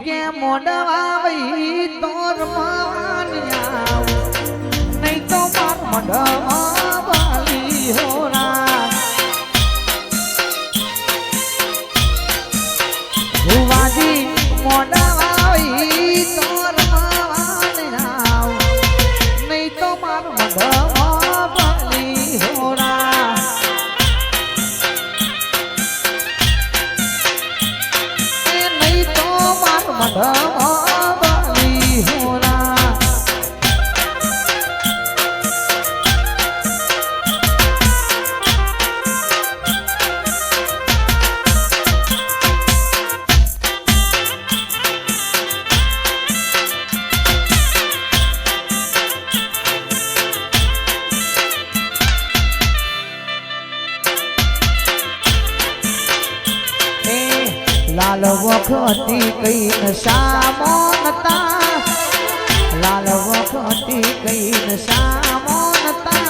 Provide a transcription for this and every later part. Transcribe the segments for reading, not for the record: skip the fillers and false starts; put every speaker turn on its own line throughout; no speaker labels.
કે મોડવાઈ તોર માન્યા નહીં તો માર મોડવા વાલી હોરા ભુવાજી મોડવાઈ તોર માન્યા નહીં તો માર મોડવા વાલી હોરા નહીં તો માર મોડવા વાલી હોરા લાલ વખતી કઈ નશામો નતા લાલ વખતી કઈ નશામો નતા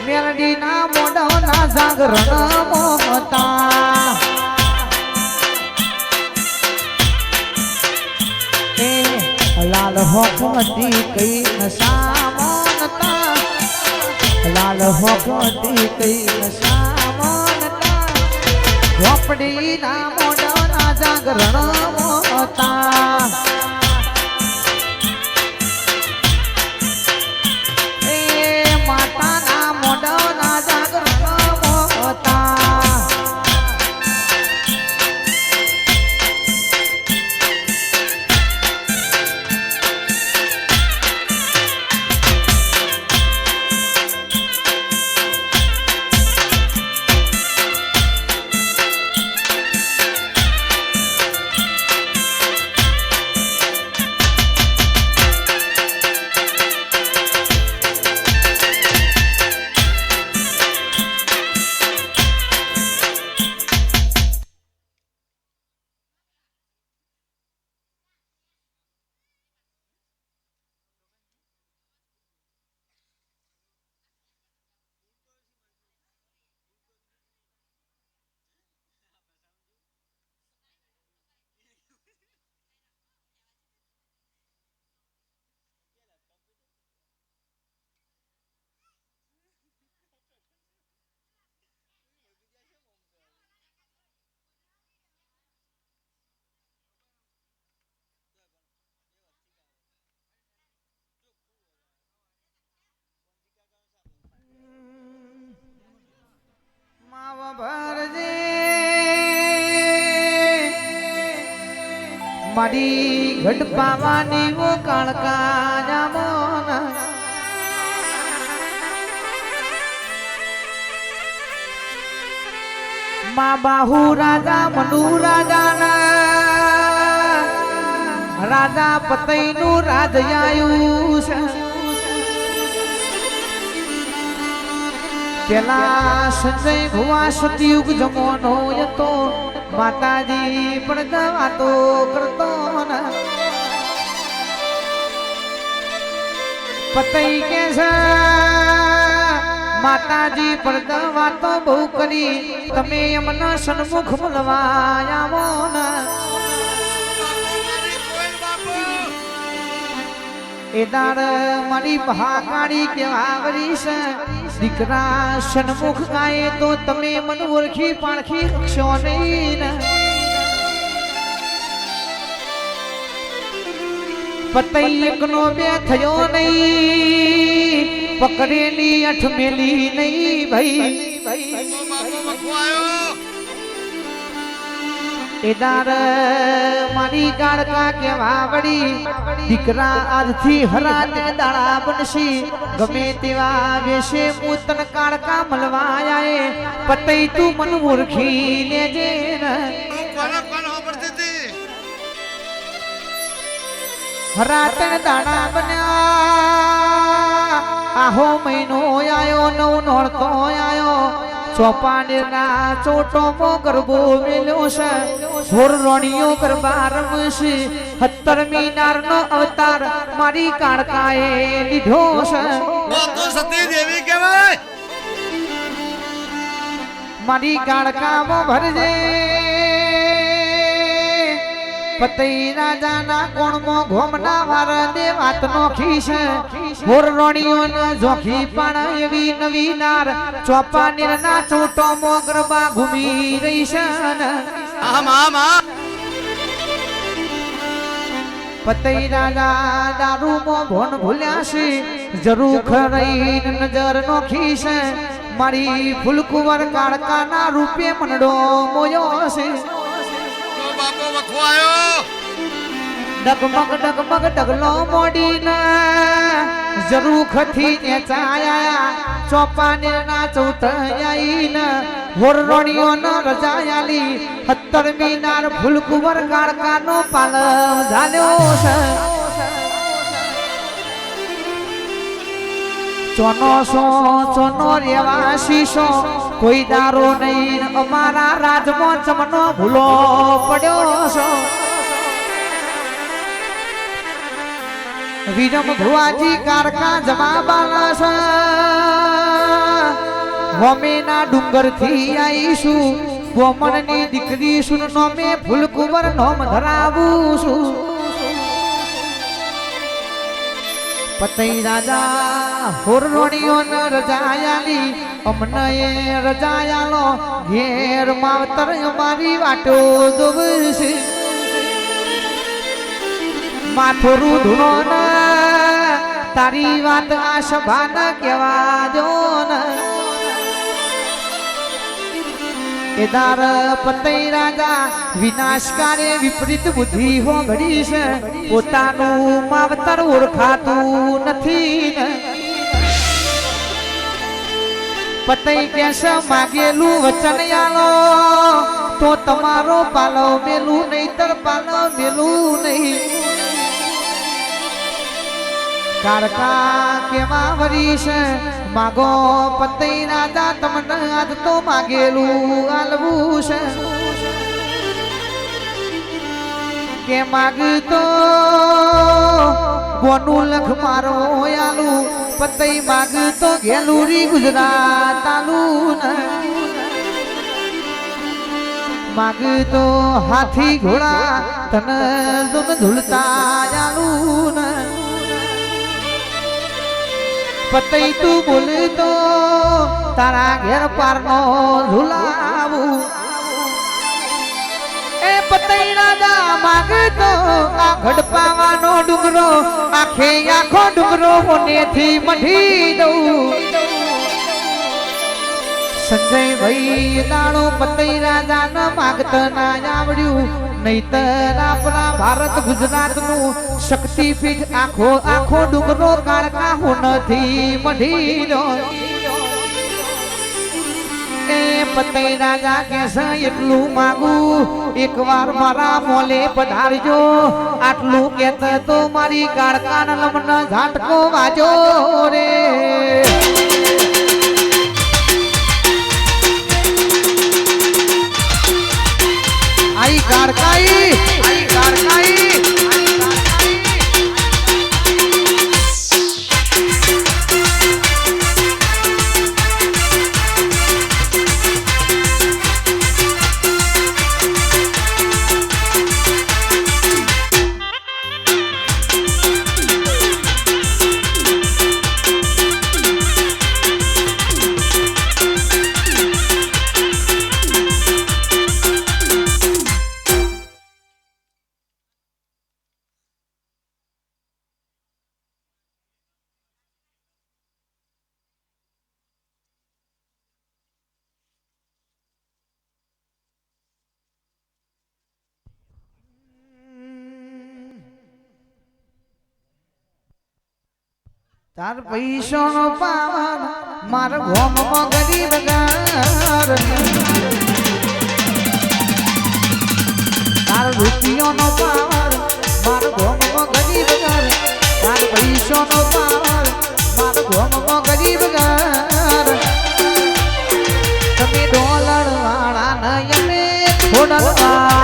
મેરડીના મોઢાના જાગરણ મોહતા એ લાલ વખતી કઈ નશામો નતા લાલ વખતી કઈ નશામો નતા ઝોપડી ના મોઢાના જાગરણ મોહતા એ માતાના મોઢાના જાગરણ મોહતા મારી ઘટ પાવાની ઓ કાળકા જામોન મા બાહુ રાજા મનુ રાજાના રાજા પતઈનું રાજ આયું છે પેલા સંજય ભુવા સતયુગ જમોનો હતો માતાજી પણ વાતો કરતો પતઈ કે છે માતાજી પણ વાતો બહુ કરી તમે એમના સન્મુખ મળવા આવો ને એ દાડ મારી મહાકાળી કેવા વરી છે દીકરા સન્મુખ ગાય તો તમે મન ઓળખી પાણખી શકશો નહીં પતઈ એકનો બે થયો નહીં પકડેલી અઠ મેલી નહીં ભાઈ એદાર મારી ગાળકા કેવા વળી દીકરા આજથી હરાને દાડા બનશી ગમે તેવા વેશે હું તન કાળકા મળવા આયે પતઈ તું મન મૂર્ખી લેજે હરાતન દાડા બન્યા આહો મહિનો આયો નવ નોરતો આયો ચોપાનેરના ચોટોમો ગરબો મેલ્યો છે હોર રોણીઓ ગરબા રમશે 17મી નારનો અવતાર મારી કાળકાએ લીધો છે
તો સતી દેવી કહેવાય
મારી કાળકામાં ભરજે પતઈ રાજાના કોણમાં ઘોમના વાર દે વાતનો ખીશ હોર રોણીઓના જોખી પણ એવી નવી નાર ચોપા નીરના ચોટો મોગરબા ઘૂમી રહી છે
આમ આમ આમ
પતઈ રાજા દારૂમાં ભોન ભૂલ્યા છે જરૂર ખરઈ નજર નો ખીશ મારી ફૂલકુંવર કાળકાના રૂપે મનડો મોયો છે
ઓ બાપો વખો આયો
ડગમગ ડગમગ ડગલો મોડીના જરૂર ખથી ને ચાયા ચોપાનેરના ચૌટયાઈના હોરરોણીઓનો રજાયાલી 17મી નાર ફૂલકુંવર કાળકાનો પાલવ ઝાલ્યો છે ચોનો રેવા શીશો કોઈ દારો નહીં અમારા રાજમાં ચમનો ભૂલો પડ્યો છો વિરમ ભુવાજી કારકા જમા બાલસ હોમેના ડુંગર થી આવીશું ગોમણની દીકરી સુન નોમે ફૂલકુંવર નોમ ધરાવું છું પતઈ રાજા હોરરોણીઓ ન રજાયાલી અમને રજાયાલો ઘેર માવતર અમારી વાટો જોવશે માથોરું ધૂનો ન તારી વાત આ સભા ન કેવા જો ન એદાર પતઈ રાજા વિનાશકારે વિપરીત બુદ્ધિ હો ઘડી છે પોતાનું માવતર ઓળખાતું નથી ને પતઈ કેસે માગેલું વચન આલો તો તમારો પાલો મેલું નહીતર પાલો મેલું નહીં કાળકા કેવા વરી છે માગો પતઈ રાજા તમને આજ તો માગેલું આલવું છે કે માગતો કોનું લખ મારો આલું પતઈ માગતો ગેલુરી ગુજરાત આલું માગતો હાથી ઘોડા તને દુન ધૂલતા આલું પતઈ તું બોલતો તારા ઘેર પારનો ઝુલાવું એ પતઈ રાજા માગતો આ ઘડપાવાનો ડુંગરો આખે આખો ડુંગરો મોનેથી મઢી દઉં સંજય ભાઈ દાણો પતઈ રાજા ન માગત ના આવડ્યું નહીતર આપણા ભારત ગુજરાત નું શક્તિપીઠ આખો આખો ડુંગરો કાળકા હું નથી મઢી દો એ પતઈ રાજા કેસે એટલું માગું એકવાર મારા મોલે પધારજો આટલું કેત તો મારી કાળકાન લમન ઝાટકો વાજો રે आई कारकाई તાર પૈસો નો પાવર માર ગોમમાં ગરીબ ગાર તાર રૂપિયો નો પાવર માર ગોમમાં ગરીબ ગાર તાર પૈસો નો પાવર માર ગોમમાં ગરીબ ગાર તમે ડોલર વાળા નયને થોડલ વાળા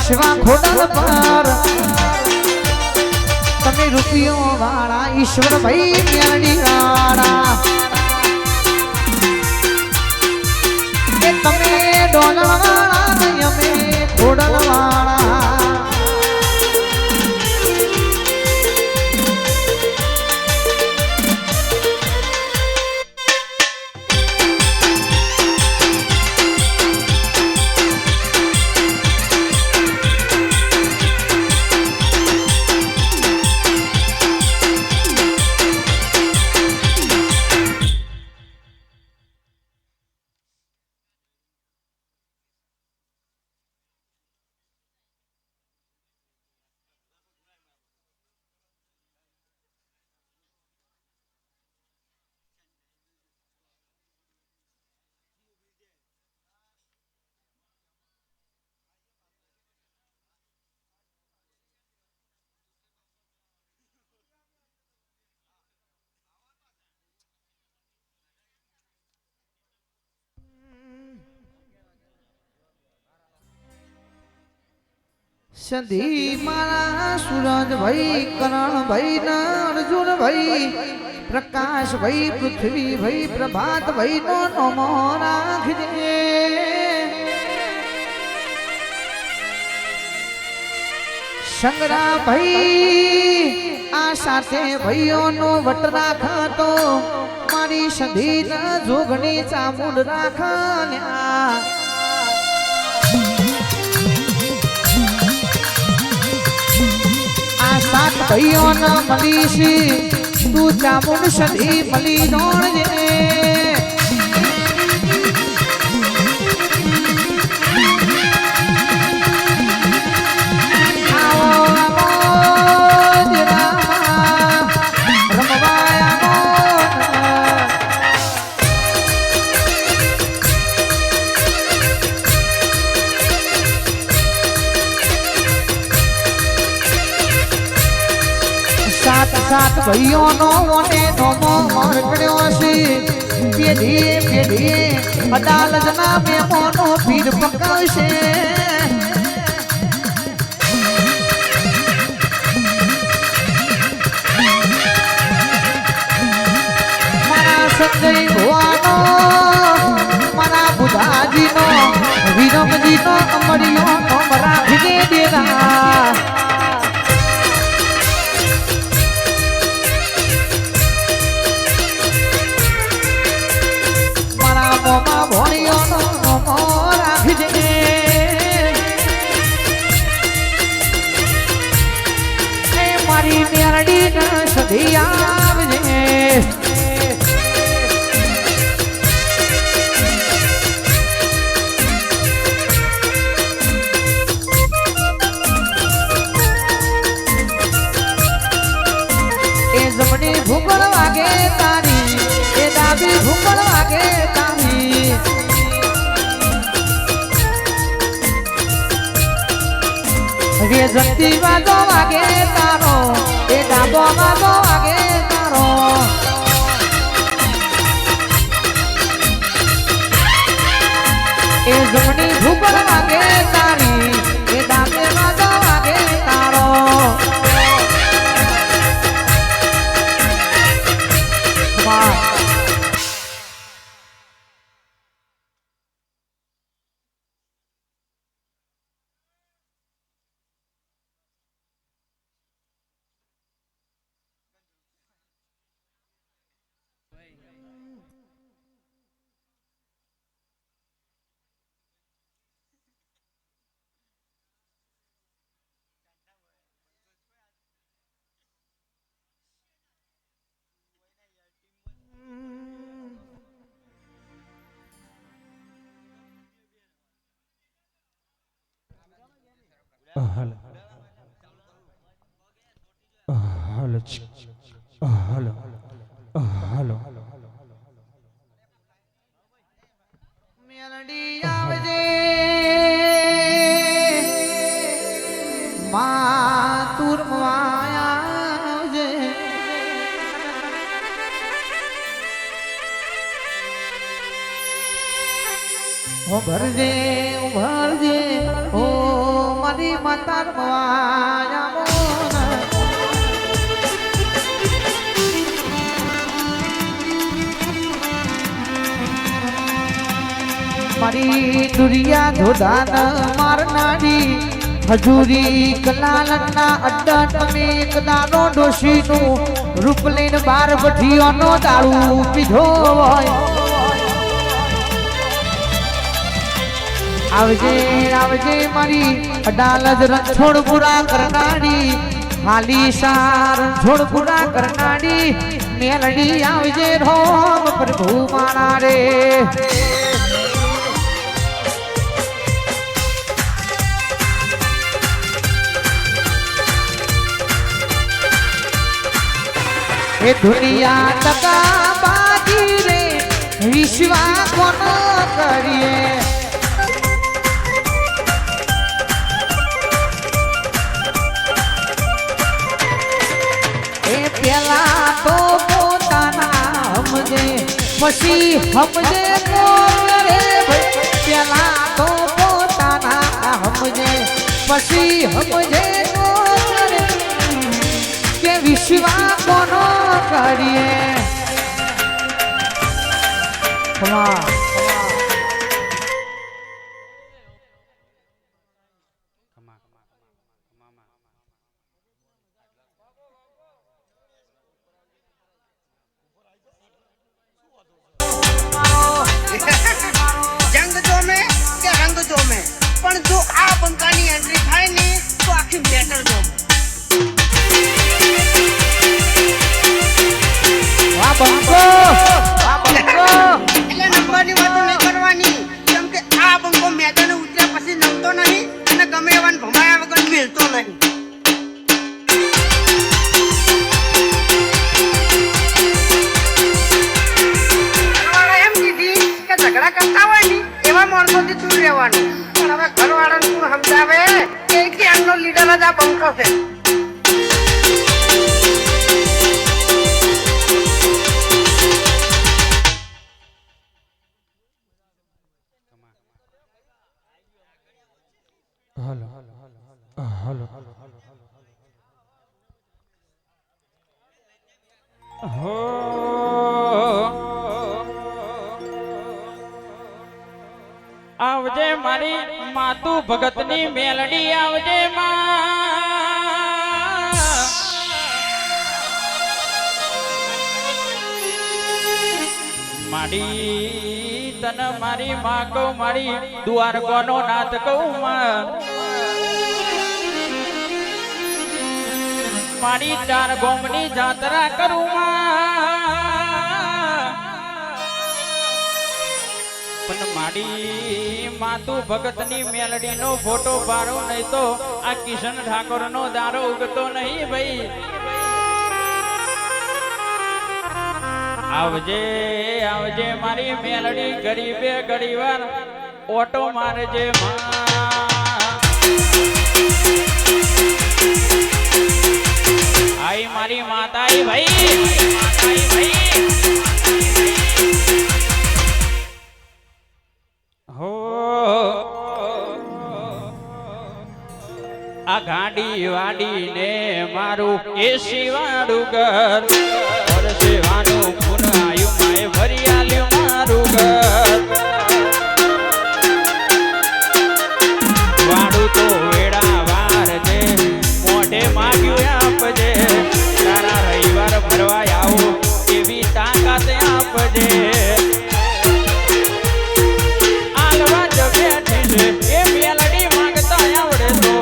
વિશ્વા ખોડલ પર વાળા ઈશ્વરભાઈ મેરડી વાળા એ તમે ડોલર વાળા અમે ખોડલ વાળા સંધી મારા સુરજભાઈ કરણભાઈ ના અર્જુનભાઈ પ્રકાશભાઈ પૃથ્વીભાઈ પ્રભાતભાઈ નો નમો રાખજે શંકરાભાઈ આ સાથે ભાઈઓનો વટ રાખતો મારી સંધી ના જોગણી ચામુંડ રાખલ્યા સાત ભાઈઓ ના મલીશી તું ચામુંડ સધી મલી દોણજે સાત ભાઈઓ નો મોને નોમો મરકડ્યો છે પેઢીએ પેઢીએ અદાલત ના મેમોનો પીર પકડશે મારા સંજય ભુવાનો મારા બુધાજી નો વિરમજી નો અમરિયો નો રાખજે દેરા મારી મેરડી ના સધી આવજે એ જમણી ભૂગોળ વાગે તારી એ ડાબી ભૂગોળ વાગે તારી રેજંતી વાજો વાગે તારો એ ડાબો વાજો વાગે તારો એ જમણી ભૂગોળ વાગે તારી એ ડાબે વાજો વાગે તારો વાહ
Hello. Hello. Hello. Hello.
Meldi આવજે માતુરમવાય આવજે ઓ ભરજે ઓ મારી માતારમવાય આવો મારી દુરિયા ધોધાન મારનારી હજુરી કલાલના અડ્ડા તમે એક દાનો ડોશીનું રૂપ લઈને બાર ભઠીઓનો દારૂ પીધો હોય આવજે આવજે મારી અડાલજ રણછોડ પૂરા કરનારી હાલી સાર રણછોડ પૂરા કરનારી મેલડી આવજે રોમ પ્રભુ માણા રે એ દુનિયા ટકા બાજી રે વિશ્વા કોણ કરીએ પેલા તો પોતાના સમજે પછી સમજે કોણ રે પેલા તો પોતાના સમજે પછી સમજે કોણ રે કે વિશ્વા કોનો કરીએ
જંગ જોમે કે રંગ જોમે પણ જો આ બંકાની એન્ટ્રી થાય ને તો આખી મેટર જોમે
વાહ બંકો
એટલે નંબરની વાતો નહીં કરવાની કેમ કે આ બંકો મેદાને ઉતર્યા પછી નમતો નહીં અને ગમે એવાને ભમાયા વગર મિલતો નહીં એમ કીધી કે ઝઘડા કરતા હોય ને એવા માણસોથી દૂર રહેવાનું પણ હવે ઘરવાળાને તું સમજાવે કે એક ગેંગનો લીડર જ આ બંકો છે
હાલો હાલો હો આવજે મારી માતુ ભગતની મેલડી આવજે માડી તને મારી માં કહું મારી દ્વારકાનો નાથ કહું મારી ચાર ગોમની જાત્રા કરું પણ માડી માતુ ભગતની મેલડીનો ફોટો પાડો નહીં તો આ કિશન ઠાકોરનો દારો ઉગતો નહીં ભાઈ આવજે આવજે મારી મેલડી ગરીબે ગરીવાર ઓટો મારજે આઈ મારી માતાઈ ભાઈ હો આ ગાડી વાડી ને મારું એસી વાળું ઘર સેવાનું પુનાયું માય ભરી આલ્યું મારું ઘર વાડું તો વેડા વાર છે મોઢે માગ્યું આપજે તારા રવિવાર ભરવા આવું એવી તાકાત આપજે આલવા જ બેઠી છે એ મેલડી માંગતા આવડે તો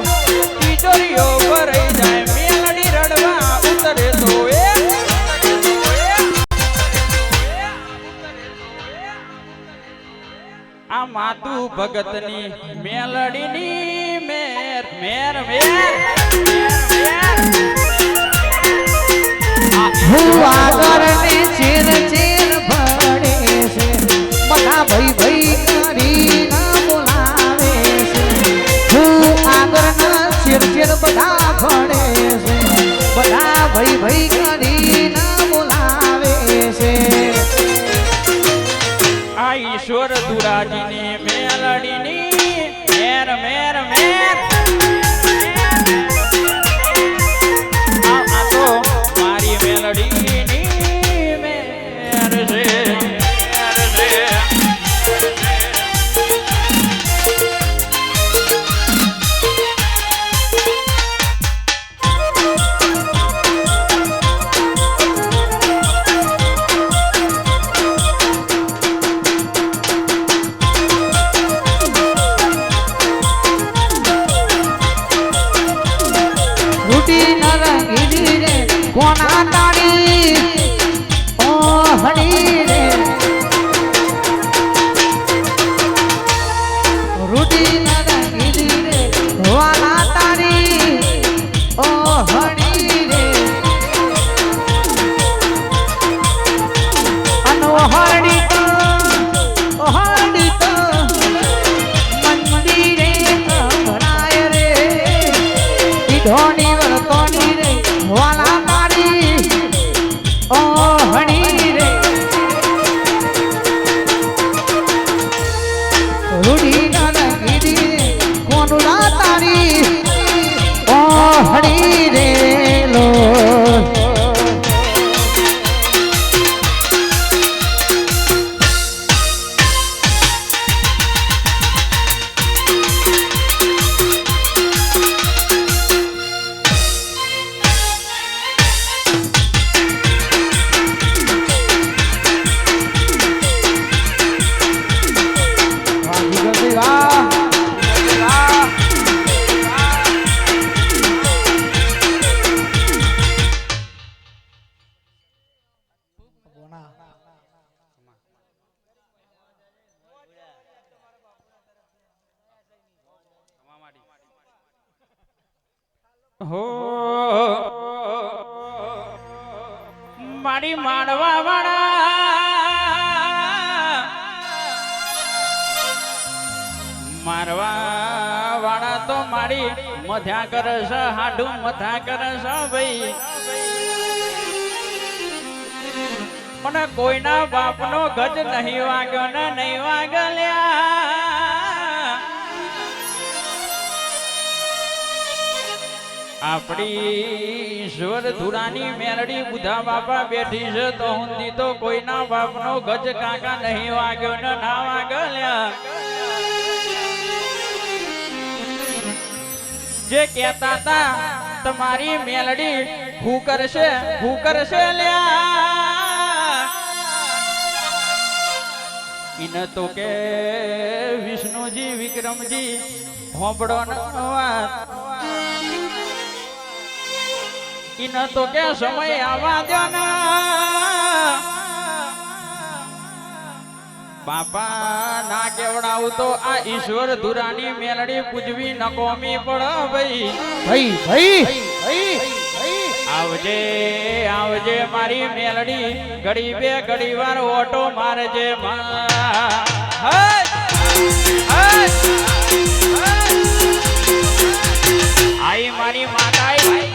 તિજોરીઓ ભરાઈ જાય મેલડી રડવા ઉતરે તો આ માતુ ભગતની મેલડીની મેર મેર મેર
હું આગળની ચેર ચેર ભળે છે બધા ભાઈ ભાઈ કરી ના બોલાવે છે હું આગળના ચેર ચેર બધા ભળે છે બધા ભાઈ ભાઈ કરી ના બોલાવે છે
આ ઈશ્વર દુરાજીની મેલડીની મેર મેર મેર આ તો મારી મેલડીની મેર છે
રૂટી નરંગી રે કોના તારી ઓ હણી રે રૂટી નરંગી રે વાલા તારી ઓ હણી રે અનો હણી તો મંદિરે ભરાય રે ધોની વરતોની રે વાલા તારી ઓ હણી રે રૂડી ના ગીરી રે કોનુડા તારી ઓ હણી રે લો
હો મારી માણવા મારવા વાળા તો મારી મધ્યા કરશ હાડું મથા કરશ ભાઈ મને કોઈના બાપનો ગજ નહીં વાગ્યો ને નહીં વાગલ્યા આપણી ઈશ્વર ધુરાની મેલડી બુધા બાપા બેઠી છે તો હુંદી તો કોઈના બાપનો ગજ કાકા નહીં વાગ્યો ને ના વાગલ્યા જે કહેતા હતા તમારી મેલડી હું કરશે લ્યા ઇને તો કે વિષ્ણુજી વિક્રમજી હોબળો ન વાત ઇને તો કે સમય આવવા દો ને બાપા ના કેવડાવું તો આ ઈશ્વર ધુરાની મેલડી પૂજવી નકોમી પડ ભાઈ આવજે આવજે મારી મેલડી ઘડી બે ઘડી વાર ઓટો મારજે આઈ મારી માતાઈ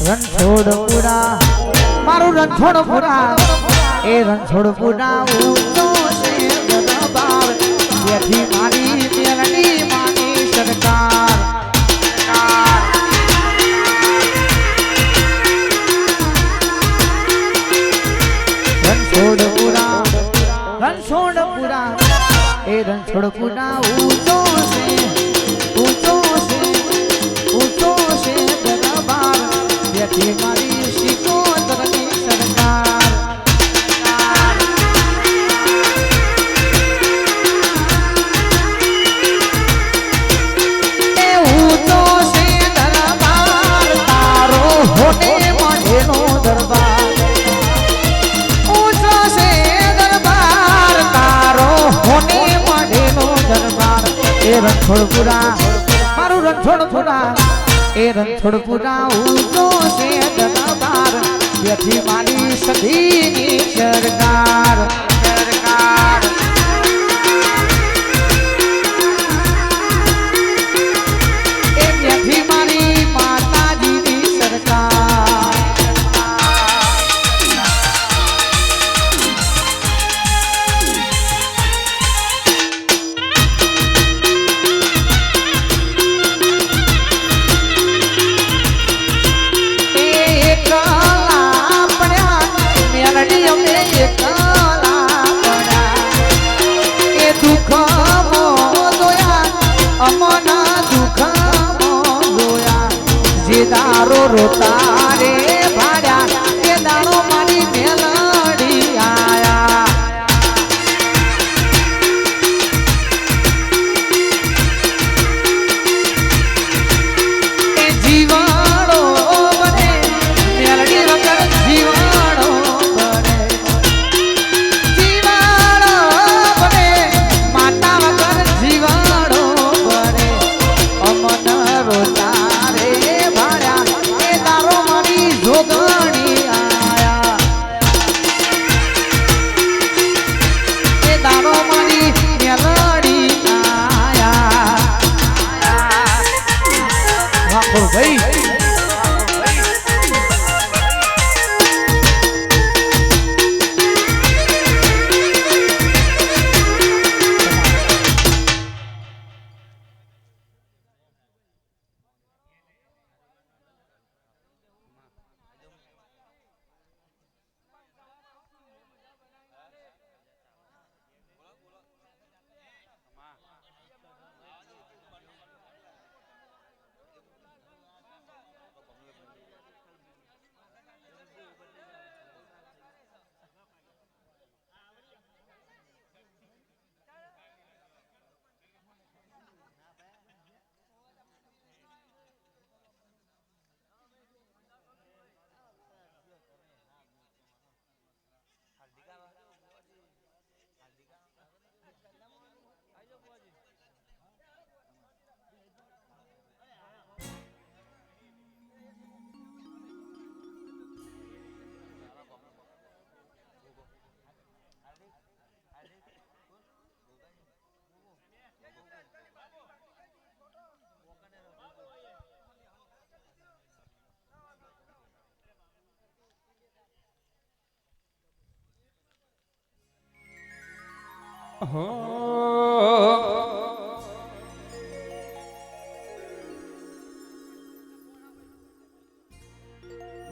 રણછોડપુરા મારું રણછોડપુરા એ રણછોડપુરા ઊંચો છે દરબાર જેથી મારી મેલડી માની સરકાર રણછોડપુરા એ રણછોડપુરા ઊંચો છે દરબાર જેથી મારી સિકોતરની સરકાર એ ઊંચો છે દરબાર તારો હોને મળેલો દરબાર ઊંચો છે દરબાર તારો હોને મળેલો દરબાર એ રણછોડપુરા મારું રણછોડપુરા એ રણછોડપુરા ઊંચો છે દરબાર જેથી મારી સદીની સરકાર એ જેથી મારી માતાજીની સરકાર મારો રોતા રે ભાડ્યા એ દાડો મારી મેલડી આયા એ જીવાડો બને મેલડી વગર જીવાડો બને જીવાડો બને માતા વગર જીવાડો બને અમન રોતા રે ભાડ્યા એ દારો મારી જોગણી આયા એ દારો મારી મેલડી આયા વાહ ભાઈ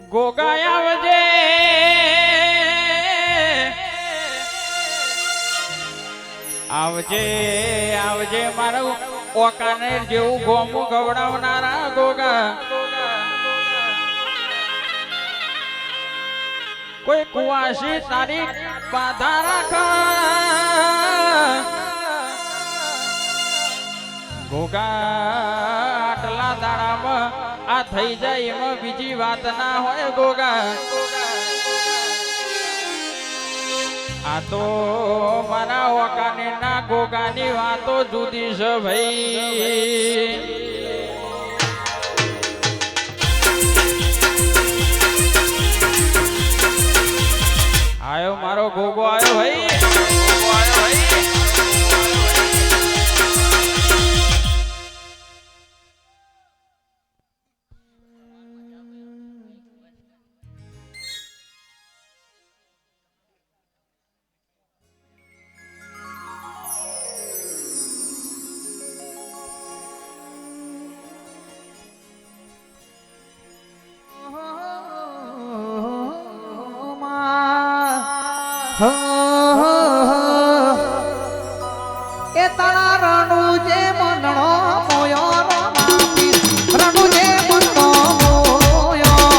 ગોગાય આવજે આવજે આવજે મારું ઓકાને જેવું ગોમું ગવડાવનારા ગોગા કોઈ કુવાસી તારી બાધા રાખા ગોગા આટલા દાડામાં આ થઈ જાય એમાં બીજી વાત ના હોય ગોગા આ તો મારા ઓકાને ના ગોગાની વાતો જુદી છે ભાઈ આયો મારો ગોગો આયો ભાઈ
એ તારા રણુ જે મનણો મોયો રમાપી રણુ જે મનણો મોયો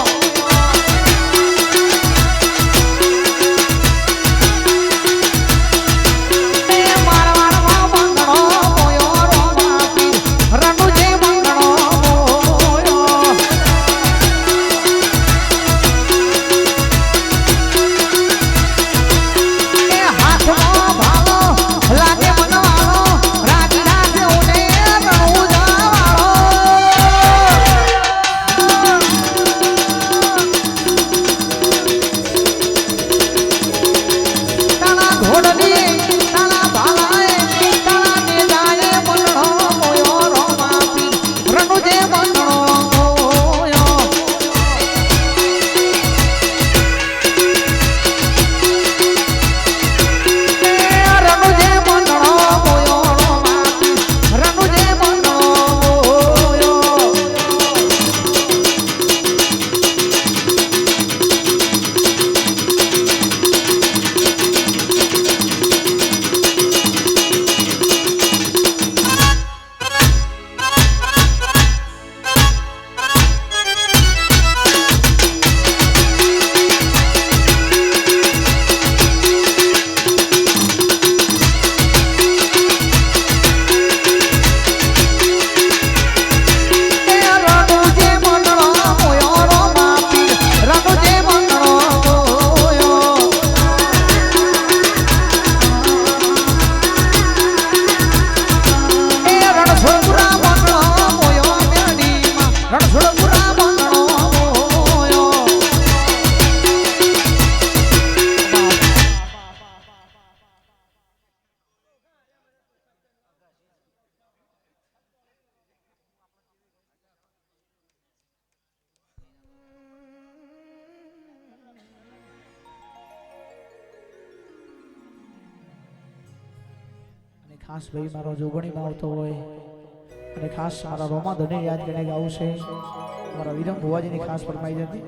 એ મારવાડમાં મનણો મોયો રમાપી રણુ જે મનણો મોયો એ હાથમાં ભાલો લાગે મનવાળો રાજી ખાસ ભાઈ મારો જોગણીમાં આવતો હોય અને ખાસ મારા રોમા ધને યાદ કરીને ગાવું છે મારા વિરમ ભુવાજીની ખાસ ફરમાઈ હતી